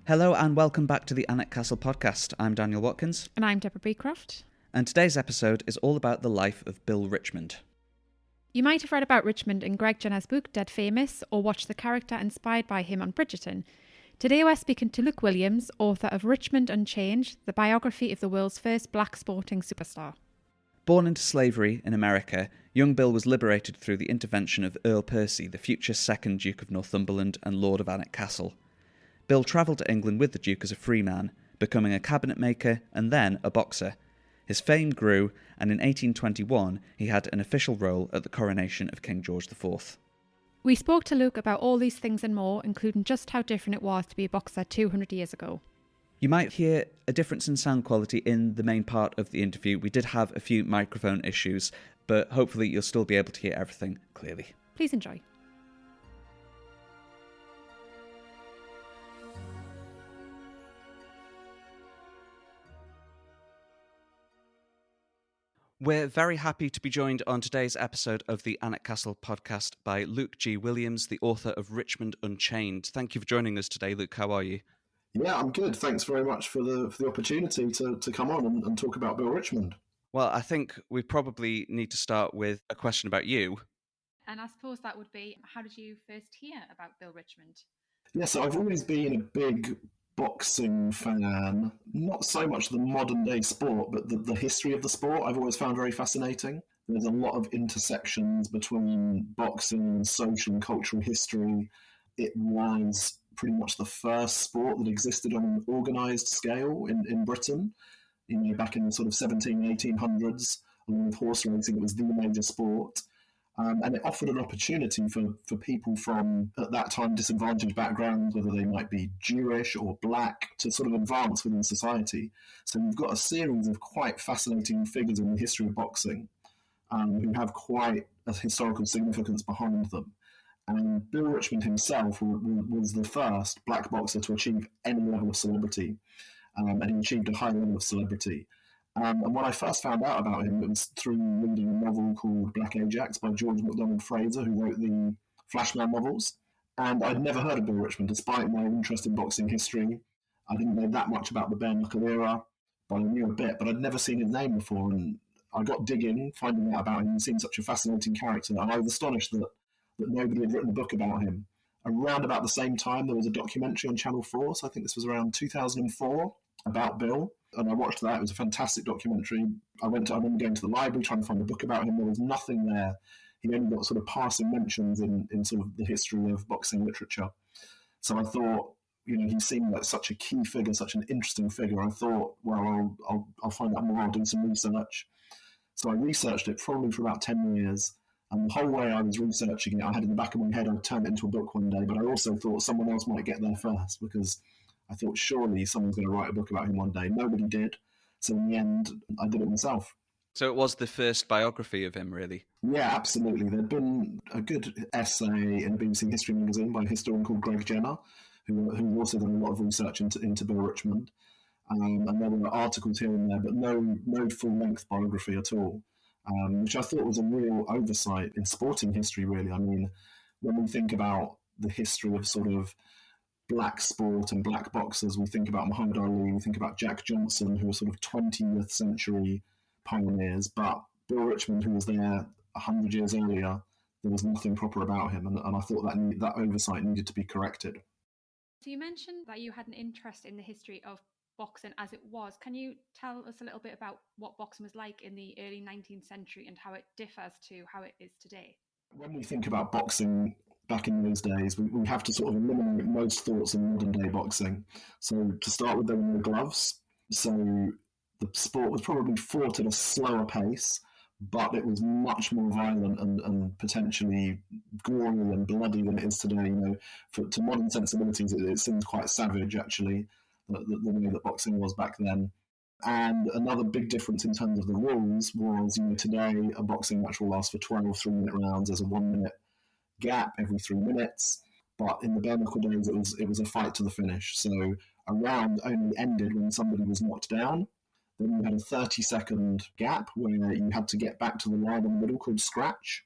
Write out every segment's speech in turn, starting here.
Hello and welcome back to the Alnwick Castle podcast. I'm Daniel Watkins. And I'm Deborah Beecroft. And today's episode is all about the life of Bill Richmond. You might have read about Richmond in Greg Jenner's book Dead Famous, or watched the character inspired by him on Bridgerton. Today we're speaking to Luke Williams, author of Richmond Unchained, the biography of the world's first black sporting superstar. Born into slavery in America, young Bill was liberated through the intervention of Earl Percy, the future second Duke of Northumberland and Lord of Alnwick Castle. Bill travelled to England with the Duke as a free man, becoming a cabinet maker and then a boxer. His fame grew, and in 1821 he had an official role at the coronation of King George IV. We spoke to Luke about all these things and more, including just how different it was to be a boxer 200 years ago. You might hear a difference in sound quality in the main part of the interview. We did have a few microphone issues, but hopefully you'll still be able to hear everything clearly. Please enjoy. We're very happy to be joined on today's episode of the Alnwick Castle podcast by Luke G. Williams, the author of Richmond Unchained. Thank you for joining us today, Luke. How are you? Yeah, I'm good. Thanks very much for the opportunity to come on and talk about Bill Richmond. Well, I think we probably need to start with a question about you. And I suppose that would be, how did you first hear about Bill Richmond? Yeah, so I've always been a big boxing fan, not so much the modern day sport, but the history of the sport I've always found very fascinating. There's a lot of intersections between boxing and social and cultural history. It was pretty much the first sport that existed on an organised scale in Britain. You know, back in the sort of 1800s, along with horse racing, it was the major sport. And it offered an opportunity for people from, at that time, disadvantaged backgrounds, whether they might be Jewish or black, to sort of advance within society. So you've got a series of quite fascinating figures in the history of boxing who have quite a historical significance behind them. And Bill Richmond himself was the first black boxer to achieve any level of celebrity, and he achieved a high level of celebrity. And when I first found out about him, it was through reading a novel called Black Ajax by George MacDonald Fraser, who wrote the Flashman novels. And I'd never heard of Bill Richmond, despite my interest in boxing history. I didn't know that much about the bare knuckle era, but I knew a bit. But I'd never seen his name before, and I got digging, finding out about him, and seeing such a fascinating character. And I was astonished that nobody had written a book about him. Around about the same time, there was a documentary on Channel 4, so I think this was around 2004, about Bill. And I watched that. It was a fantastic documentary. I remember going to the library trying to find a book about him. There was nothing there. He only got sort of passing mentions in sort of the history of boxing literature. So I thought, he seemed like such a key figure, such an interesting figure. I thought, well, I'll find out more. I'll do some research. So I researched it probably for about 10 years. And the whole way I was researching it, I had in the back of my head I'd turn it into a book one day. But I also thought someone else might get there first, because I thought surely someone's going to write a book about him one day. Nobody did. So in the end, I did it myself. So it was the first biography of him, really? Yeah, absolutely. There'd been a good essay in a BBC History magazine by a historian called Greg Jenner, who also done a lot of research into Bill Richmond. And there were articles here and there, but no full-length biography at all, which I thought was a real oversight in sporting history, really. I mean, when we think about the history of sort of black sport and black boxers, we think about Muhammad Ali, we think about Jack Johnson, who were sort of 20th century pioneers, but Bill Richmond, who was there 100 years earlier, there was nothing proper about him, and I thought that oversight needed to be corrected. So you mentioned that you had an interest in the history of boxing as it was. Can you tell us a little bit about what boxing was like in the early 19th century and how it differs to how it is today? When we think about boxing back in those days, we have to sort of eliminate most thoughts in modern day boxing. So to start with, there were no gloves. So the sport was probably fought at a slower pace, but it was much more violent and potentially gory and bloody than it is today. To modern sensibilities, it seems quite savage, actually, the way that boxing was back then. And another big difference in terms of the rules was, today a boxing match will last for 12 3-minute rounds. There's a 1-minute gap every 3 minutes, but in the bare knuckle days it was a fight to the finish. So a round only ended when somebody was knocked down. Then you had a 30-second gap where you had to get back to the line in the middle called scratch,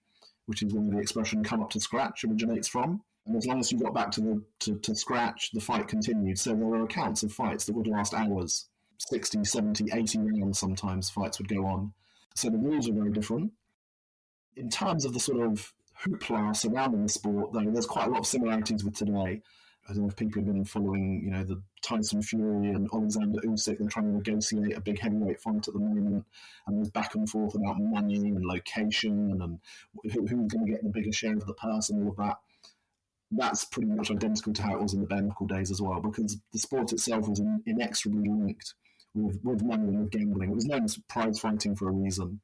which is where the expression "come up to scratch" originates from. And as long as you got back to scratch, the fight continued. So there were accounts of fights that would last hours, 60, 70, 80 rounds sometimes fights would go on. So the rules are very different. In terms of the sort of hoopla surrounding the sport, though, there's quite a lot of similarities with today. I don't know if people have been following, the Tyson Fury and Alexander Usyk. They're trying to negotiate a big heavyweight fight at the moment, and there's back and forth about money and location and who's going to get the bigger share of the purse and all of that. That's pretty much identical to how it was in the bare knuckle days as well, because the sport itself was inexorably linked with money and with gambling. It was known as prize fighting for a reason.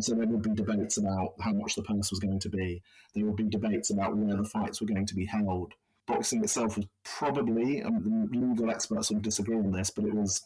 So there would be debates about how much the purse was going to be. There would be debates about where the fights were going to be held. Boxing itself was probably, the legal experts would disagree on this, but it was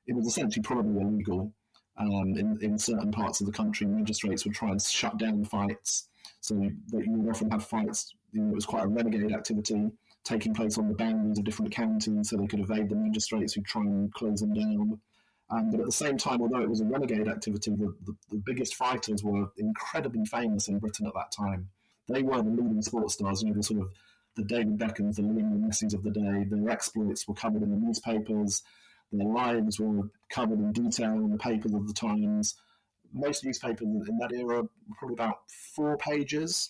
essentially probably illegal in certain parts of the country. Magistrates would try and shut down fights. So that you would often have fights, it was quite a renegade activity taking place on the boundaries of different counties, so they could evade the magistrates who'd try and close them down. But at the same time, although it was a renegade activity, the biggest fighters were incredibly famous in Britain at that time. They were the leading sports stars, the sort of the David Beckhams, the Lionel Messis of the day. Their exploits were covered in the newspapers. Their lives were covered in detail in the papers of the times. Most newspapers in that era were probably about 4 pages,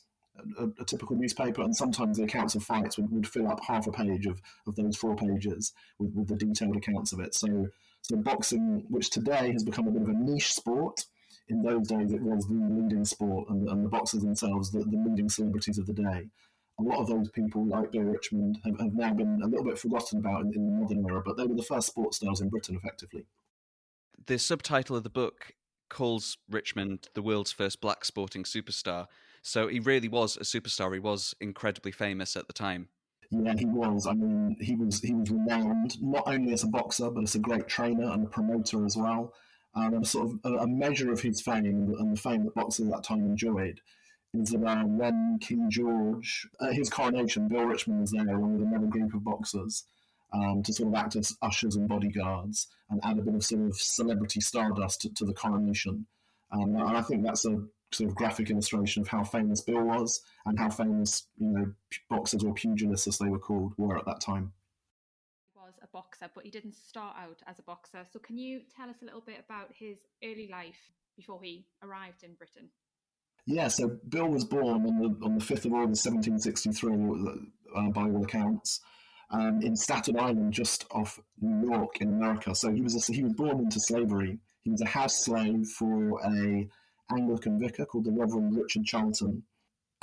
a typical newspaper, and sometimes the accounts of fights would fill up half a page of those 4 pages with the detailed accounts of it. So boxing, which today has become a bit of a niche sport, in those days it was the leading sport, and the boxers themselves, the leading celebrities of the day. A lot of those people, like Bill Richmond, have now been a little bit forgotten about in the modern era, but they were the first sports stars in Britain, effectively. The subtitle of the book calls Richmond the world's first black sporting superstar. So he really was a superstar. He was incredibly famous at the time. Yeah, he was. I mean, he was renowned not only as a boxer, but as a great trainer and a promoter as well. And sort of a measure of his fame and the fame that boxers at that time enjoyed is that when King George, at his coronation, Bill Richmond was there along with another group of boxers to sort of act as ushers and bodyguards and add a bit of sort of celebrity stardust to the coronation. And I think that's a sort of graphic illustration of how famous Bill was and how famous, boxers or pugilists, as they were called, were at that time. He was a boxer, but he didn't start out as a boxer. So can you tell us a little bit about his early life before he arrived in Britain? Yeah, so Bill was born on the 5th of August 1763, by all accounts, in Staten Island, just off New York in America. So he was born into slavery. He was a house slave for a Anglican vicar called the Reverend Richard Charlton.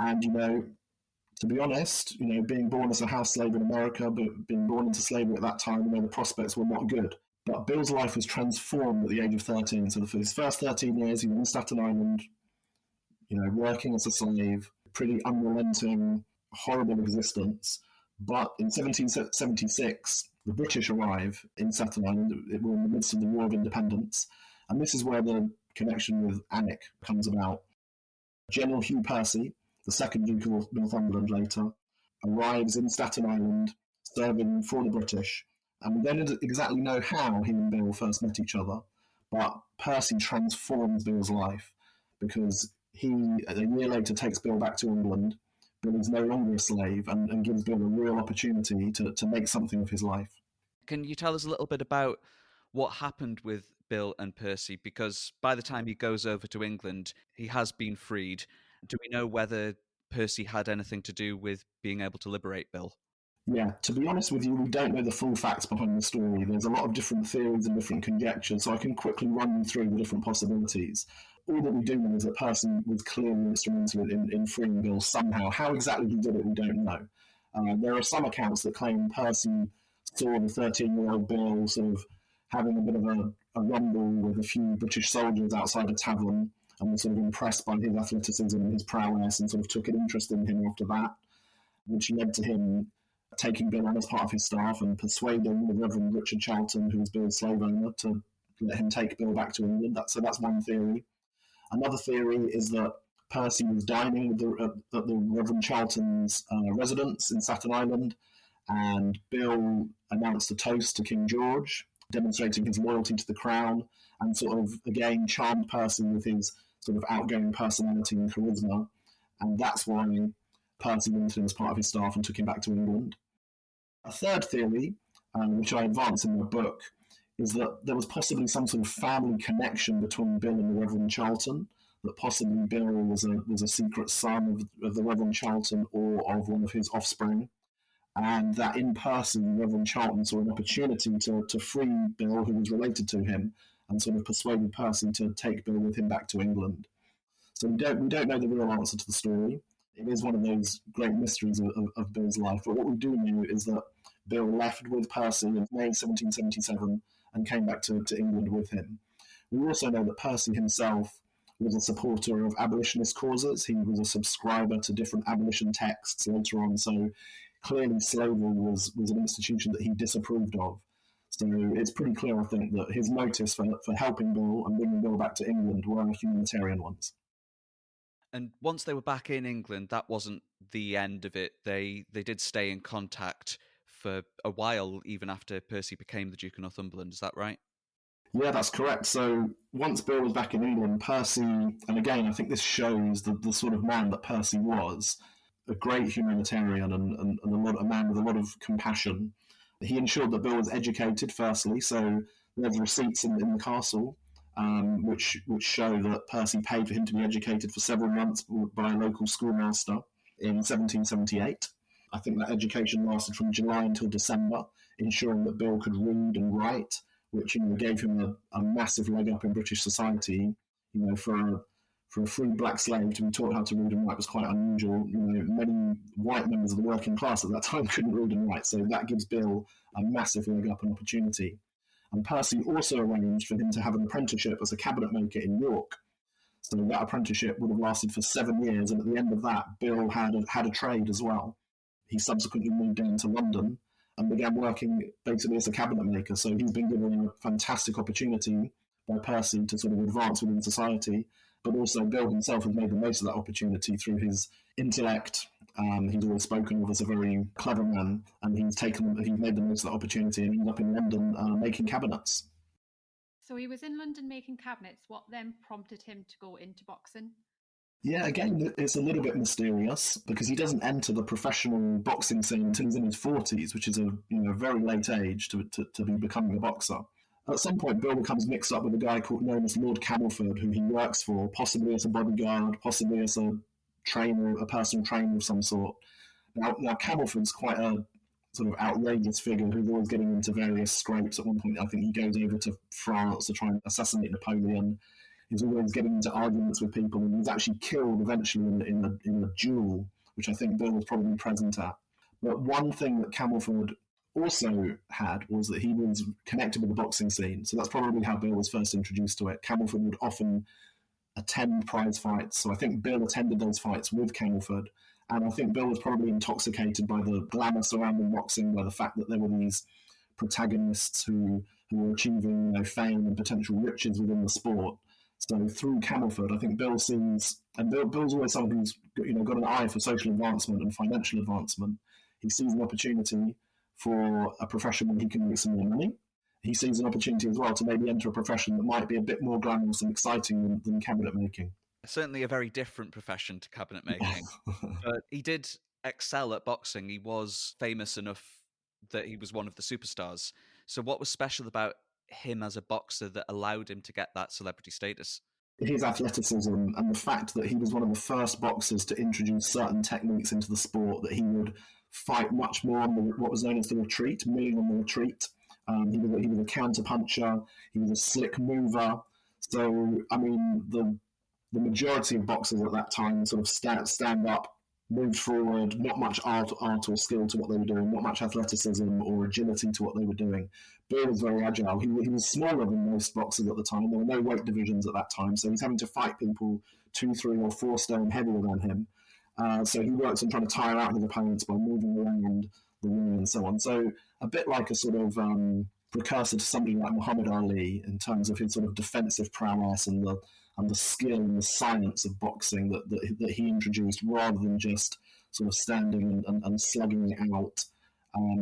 And, to be honest, being born as a house slave in America, but being born into slavery at that time, the prospects were not good. But Bill's life was transformed at the age of 13. So for his first 13 years, he was in Staten Island, working as a slave, pretty unrelenting, horrible existence. But in 1776, the British arrive in Staten Island. We're in the midst of the War of Independence. And this is where the connection with Alnwick comes about. General Hugh Percy, the second Duke of Northumberland later, arrives in Staten Island serving for the British. And we don't exactly know how he and Bill first met each other, but Percy transforms Bill's life because he, a year later, takes Bill back to England. Bill is no longer a slave and gives Bill a real opportunity to make something of his life. Can you tell us a little bit about what happened with Bill and Percy? Because by the time he goes over to England, he has been freed. Do we know whether Percy had anything to do with being able to liberate Bill? Yeah, to be honest with you, we don't know the full facts behind the story. There's a lot of different theories and different conjectures, so I can quickly run through the different possibilities. All that we do know is that Percy was clearly instrumental in freeing Bill somehow. How exactly he did it, we don't know. There are some accounts that claim Percy saw the 13-year-old Bill sort of having a bit of a rumble with a few British soldiers outside a tavern and was sort of impressed by his athleticism and his prowess and sort of took an interest in him after that, which led to him taking Bill on as part of his staff and persuading the Reverend Richard Charlton, who was Bill's slave owner, to let him take Bill back to England. So that's one theory. Another theory is that Percy was dining at the Reverend Charlton's residence in Staten Island, and Bill announced a toast to King George, demonstrating his loyalty to the crown, and sort of, again, charmed Percy with his sort of outgoing personality and charisma. And that's why Percy wanted him as part of his staff and took him back to England. A third theory, which I advance in my book, is that there was possibly some sort of family connection between Bill and the Reverend Charlton, that possibly Bill was a secret son of the Reverend Charlton or of one of his offspring, and that in Percy, Reverend Charlton saw an opportunity to free Bill, who was related to him, and sort of persuaded Percy to take Bill with him back to England. So we don't know the real answer to the story. It is one of those great mysteries of Bill's life. But what we do know is that Bill left with Percy in May 1777 and came back to England with him. We also know that Percy himself was a supporter of abolitionist causes. He was a subscriber to different abolition texts later on. So clearly slavery was an institution that he disapproved of. So it's pretty clear, I think, that his motives for helping Bill and bringing Bill back to England were humanitarian ones. And once they were back in England, that wasn't the end of it. They did stay in contact for a while, even after Percy became the Duke of Northumberland. Is that right? Yeah, that's correct. So once Bill was back in England, Percy, and again, I think this shows the sort of man that Percy was, a great humanitarian and a man with a lot of compassion. He ensured that Bill was educated, firstly, so there's receipts in the castle, which show that Percy paid for him to be educated for several months by a local schoolmaster in 1778. I think that education lasted from July until December, ensuring that Bill could read and write, which gave him a massive leg up in British society. For a free black slave to be taught how to read and write was quite unusual. Many white members of the working class at that time couldn't read and write, so that gives Bill a massive leg up and opportunity. And Percy also arranged for him to have an apprenticeship as a cabinet maker in York. So that apprenticeship would have lasted for 7 years, and at the end of that, Bill had a trade as well. He subsequently moved down to London and began working basically as a cabinet maker. So he's been given a fantastic opportunity by Percy to sort of advance within society, but also Bill himself has made the most of that opportunity through his intellect. He's always spoken of as a very clever man, and he's made the most of that opportunity and ended up in London making cabinets. So he was in London making cabinets. What then prompted him to go into boxing? Yeah, again, it's a little bit mysterious because he doesn't enter the professional boxing scene until he's in his 40s, which is a very late age to be becoming a boxer. At some point, Bill becomes mixed up with a guy known as Lord Camelford, who he works for, possibly as a bodyguard, possibly as a trainer, a personal trainer of some sort. Now Camelford's quite a sort of outrageous figure who's always getting into various scrapes. At one point, I think he goes over to France to try and assassinate Napoleon. He's always getting into arguments with people, and he's actually killed eventually in a duel, which I think Bill was probably present at. But one thing that Camelford also had was that he was connected with the boxing scene. So that's probably how Bill was first introduced to it. Camelford would often attend prize fights. So I think Bill attended those fights with Camelford. And I think Bill was probably intoxicated by the glamour surrounding boxing, by the fact that there were these protagonists who were achieving fame and potential riches within the sport. So through Camelford, I think Bill sees, and Bill's always someone who's got an eye for social advancement and financial advancement. He sees an opportunity for a profession where he can make some more money. He sees an opportunity as well to maybe enter a profession that might be a bit more glamorous and exciting than cabinet making. Certainly a very different profession to cabinet making. But he did excel at boxing. He was famous enough that he was one of the superstars. So what was special about him as a boxer that allowed him to get that celebrity status? His athleticism and the fact that he was one of the first boxers to introduce certain techniques into the sport, that he would fight much more on what was known as the retreat, milling on the retreat. He was a counter puncher. He was a slick mover. So, I mean, the majority of boxers at that time sort of stand up, moved forward, not much art or skill to what they were doing, not much athleticism or agility to what they were doing. Bill was very agile. He was smaller than most boxers at the time. There were no weight divisions at that time, so he's having to fight people 2, 3 or 4 stone heavier than him. So he works on trying to tire out his opponents by moving around the ring and so on. So a bit like a sort of precursor to somebody like Muhammad Ali in terms of his sort of defensive prowess and the skill and the science of boxing that he introduced, rather than just sort of standing and slugging it out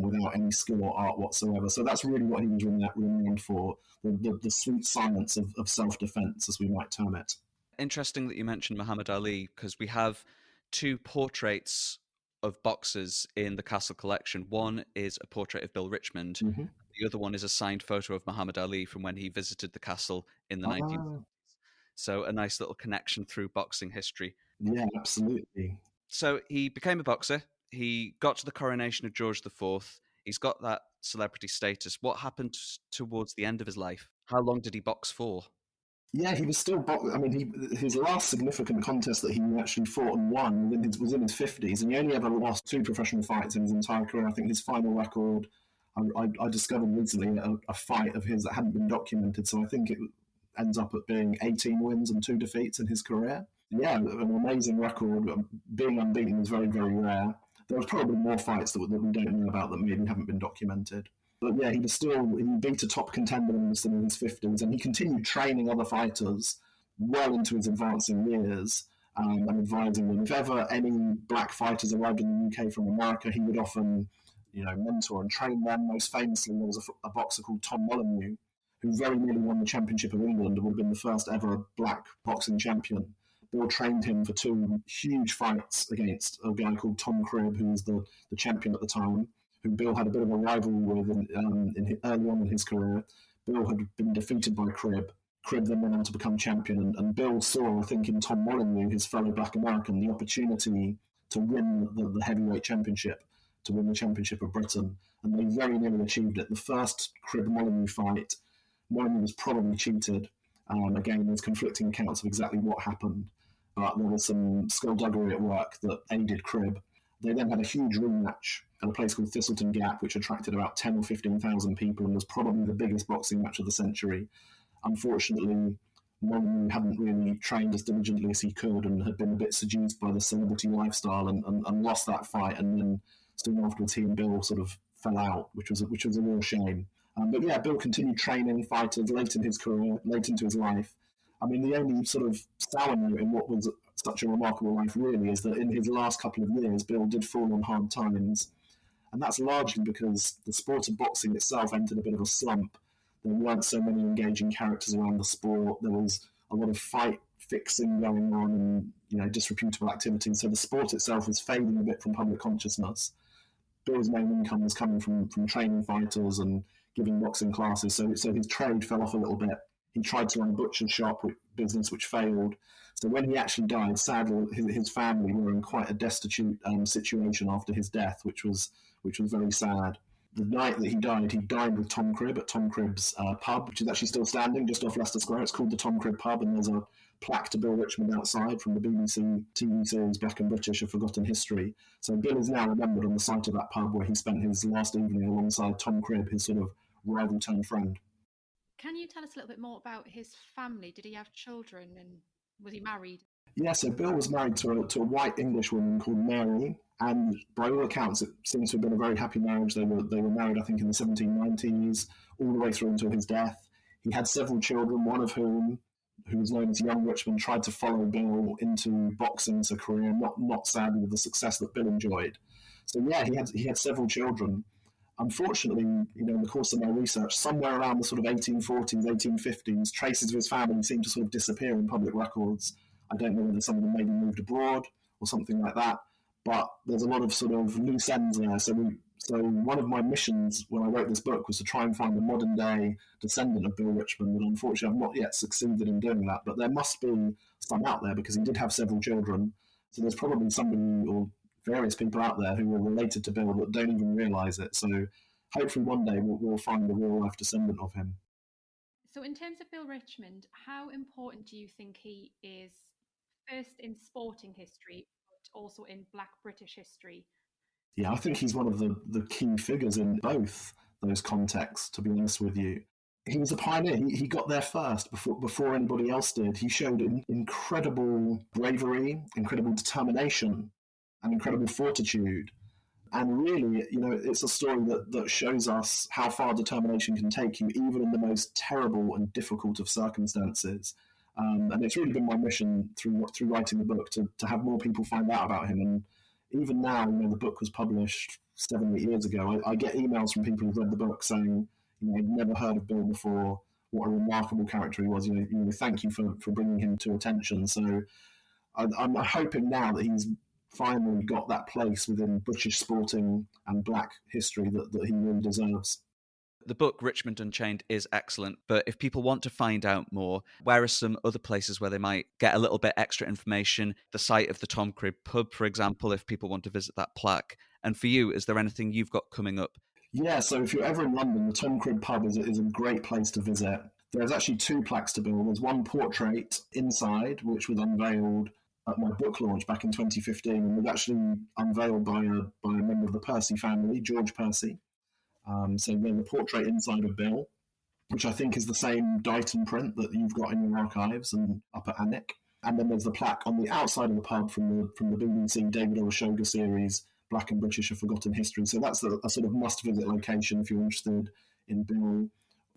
without any skill or art whatsoever. So that's really what he was renowned for, the sweet science of self-defense, as we might term it. Interesting that you mentioned Muhammad Ali, because we have 2 portraits of boxers in the Castle collection. One is a portrait of Bill Richmond. Mm-hmm. The other one is a signed photo of Muhammad Ali from when he visited the castle in the 19th. So a nice little connection through boxing history. Yeah, absolutely. So he became a boxer. He got to the coronation of George IV. He's got that celebrity status. What happened towards the end of his life? How long did he box for? Yeah, he was still. I mean, his last significant contest that he actually fought and won was in his 50s, and he only ever lost 2 professional fights in his entire career. I think his final record, I discovered recently a fight of his that hadn't been documented, so I think it ends up at being 18 wins and 2 defeats in his career. Yeah, an amazing record. Being unbeaten is very, very rare. There was probably more fights that we don't know about that maybe haven't been documented. But yeah, he beat a top contender in his 50s, and he continued training other fighters well into his advancing years and advising them. If ever any black fighters arrived in the UK from America, he would often, mentor and train them. Most famously, there was a boxer called Tom Molyneux, who very nearly won the Championship of England and would have been the first ever black boxing champion. Bill trained him for 2 huge fights against a guy called Tom Cribb, who was the champion at the time, who Bill had a bit of a rivalry with early on in his career. Bill had been defeated by Cribb. Cribb then went on to become champion, and Bill saw, I think, in Tom Molyneux, his fellow black American, the opportunity to win the heavyweight championship, to win the Championship of Britain, and they very nearly achieved it. The first Cribb-Molyneux fight, Molyneux was probably cheated. Again, there's conflicting accounts of exactly what happened, but there was some skullduggery at work that aided Cribb. They then had a huge rematch at a place called Thistleton Gap, which attracted about 10 or 15,000 people and was probably the biggest boxing match of the century. Unfortunately, Molyneux hadn't really trained as diligently as he could and had been a bit seduced by the celebrity lifestyle and lost that fight. And then soon afterwards, he and Bill sort of fell out, which was a real shame. But yeah, Bill continued training fighters late in his career, late into his life. I mean, the only sort of sour note in what was such a remarkable life really is that in his last couple of years, Bill did fall on hard times. And that's largely because the sport of boxing itself entered a bit of a slump. There weren't so many engaging characters around the sport. There was a lot of fight fixing going on and, disreputable activities. So the sport itself was fading a bit from public consciousness. Bill's main income was coming from training fighters and giving boxing classes. So his trade fell off a little bit. He tried to run a butcher's shop business, which failed. So when he actually died, sadly, his family were in quite a destitute situation after his death, which was very sad. The night that he died with Tom Cribb at Tom Cribb's pub, which is actually still standing just off Leicester Square. It's called the Tom Cribb Pub, and there's a plaque to Bill Richmond outside from the BBC TV series Black and British: A Forgotten History. So Bill is now remembered on the site of that pub where he spent his last evening alongside Tom Cribb, his sort of rival turned friend. Can you tell us a little bit more about his family? Did he have children and was he married? Yeah, so Bill was married to a white English woman called Mary, and by all accounts, it seems to have been a very happy marriage. They were married, I think, in the 1790s, all the way through until his death. He had several children, one of whom, who was known as Young Richmond, tried to follow Bill into boxing as a career, not sadly with the success that Bill enjoyed. So yeah, he had several children. Unfortunately, in the course of my research, somewhere around the sort of 1840s, 1850s, traces of his family seem to sort of disappear in public records. I don't know whether some of them maybe moved abroad or something like that, but there's a lot of sort of loose ends there. So one of my missions when I wrote this book was to try and find a modern day descendant of Bill Richmond, and unfortunately I've not yet succeeded in doing that, but there must be some out there because he did have several children. So there's probably somebody or various people out there who are related to Bill that don't even realise it. So hopefully one day we'll find a real life descendant of him. So in terms of Bill Richmond, how important do you think he is, first in sporting history, but also in Black British history? Yeah, I think he's one of the key figures in both those contexts, to be honest with you. He was a pioneer. He got there first before anybody else did. He showed incredible bravery, incredible determination, and incredible fortitude. And really, it's a story that shows us how far determination can take you, even in the most terrible and difficult of circumstances. And it's really been my mission through writing the book to have more people find out about him. And even now, the book was published 7 or 8 years ago. I get emails from people who've read the book saying, I'd never heard of Bill before. What a remarkable character he was. Thank you for bringing him to attention. So I'm hoping now that he's finally got that place within British sporting and black history that he really deserves. The book Richmond Unchained is excellent, but if people want to find out more, where are some other places where they might get a little bit extra information? The site of the Tom Cribb pub, for example, if people want to visit that plaque. And for you, is there anything you've got coming up? Yeah, so if you're ever in London, the Tom Cribb pub is a great place to visit. There's actually 2 plaques to Bill. There's one portrait inside, which was unveiled at my book launch back in 2015, and was actually unveiled by a member of the Percy family, George Percy. So there's a portrait inside of Bill, which I think is the same Dighton print that you've got in your archives and up at Alnwick. And then there's the plaque on the outside of the pub from the BBC David Olusoga series, Black and British: A Forgotten History. So that's a sort of must-visit location if you're interested in Bill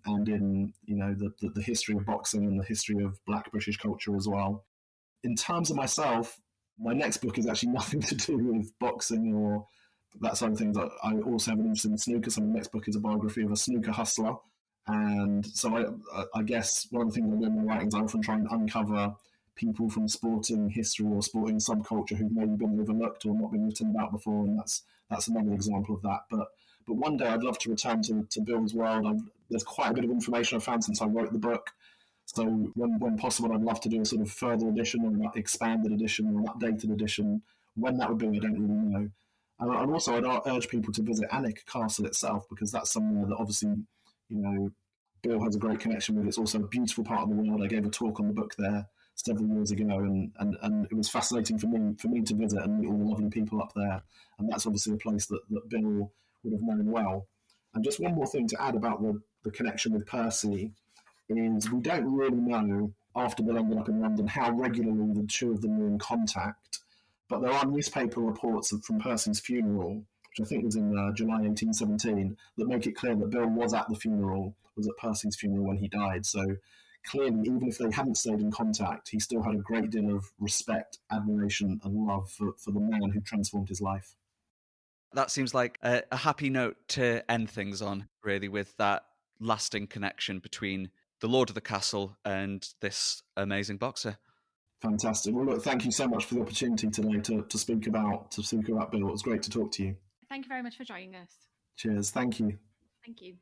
and in the history of boxing and the history of Black British culture as well. In terms of myself, my next book is actually nothing to do with boxing or that side of things. I also have an interest in snooker, so my next book is a biography of a snooker hustler. And so I guess one of the things I do in my writings, I often try and uncover people from sporting history or sporting subculture who've maybe been overlooked or not been written about before, and that's another example of that. But one day I'd love to return to Bill's world. There's quite a bit of information I've found since I wrote the book. So when possible, I'd love to do a sort of further edition or an expanded edition or an updated edition. When that would be, I don't really know. And also, I'd urge people to visit Alnwick Castle itself, because that's somewhere that obviously, Bill has a great connection with. It's also a beautiful part of the world. I gave a talk on the book there several years ago, and it was fascinating for me to visit and meet all the lovely people up there. And that's obviously a place that Bill would have known well. And just one more thing to add about the connection with Percy is we don't really know, after Bill ended up in London, how regularly the 2 of them were in contact. But there are newspaper reports from Percy's funeral, which I think was in July 1817, that make it clear that Bill was at the funeral, was at Percy's funeral when he died. So clearly, even if they hadn't stayed in contact, he still had a great deal of respect, admiration, and love for the man who transformed his life. That seems like a happy note to end things on, really, with that lasting connection between the Lord of the Castle and this amazing boxer. Fantastic. Well, look, thank you so much for the opportunity today to speak about Bill. It was great to talk to you. Thank you very much for joining us. Cheers. Thank you. Thank you.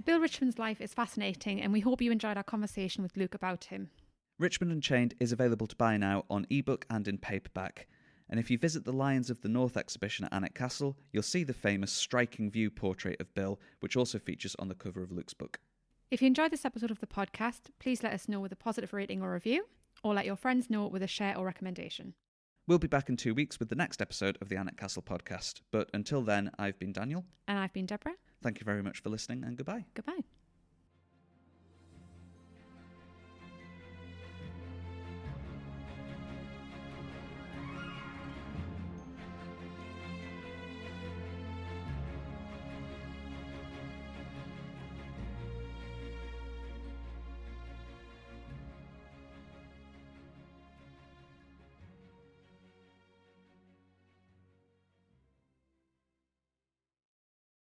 Bill Richmond's life is fascinating, and we hope you enjoyed our conversation with Luke about him. Richmond Unchained is available to buy now on ebook and in paperback. And if you visit the Lions of the North exhibition at Alnwick Castle, you'll see the famous striking view portrait of Bill, which also features on the cover of Luke's book. If you enjoyed this episode of the podcast, please let us know with a positive rating or review, or let your friends know with a share or recommendation. We'll be back in 2 weeks with the next episode of the Alnwick Castle podcast. But until then, I've been Daniel. And I've been Deborah. Thank you very much for listening, and goodbye. Goodbye.